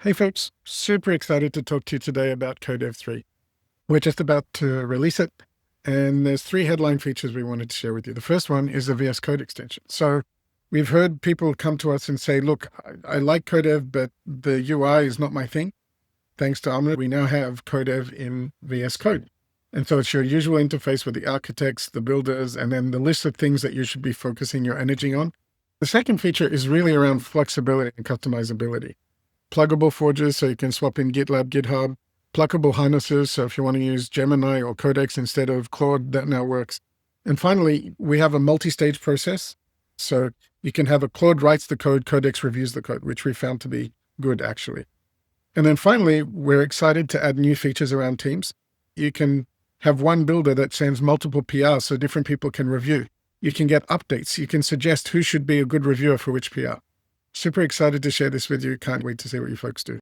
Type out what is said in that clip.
Hey folks, super excited to talk to you today about Codev 3. We're just about to release it, and there's three headline features we wanted to share with you. The first one is the VS Code extension. So we've heard people come to us and say, look, I like Codev, but the UI is not my thing. Thanks to Amna, we now have Codev in VS Code. And so it's your usual interface with the architects, the builders, and then the list of things that you should be focusing your energy on. The second feature is really around flexibility and customizability. Pluggable forges, so you can swap in GitLab, GitHub. Pluggable harnesses, so if you want to use Gemini or Codex instead of Claude, that now works. And finally, we have a multi-stage process. So you can have a Claude writes the code, Codex reviews the code, which we found to be good, actually. And then finally, we're excited to add new features around teams. You can have one builder that sends multiple PRs so different people can review. You can get updates. You can suggest who should be a good reviewer for which PR. Super excited to share this with you. Can't wait to see what you folks do.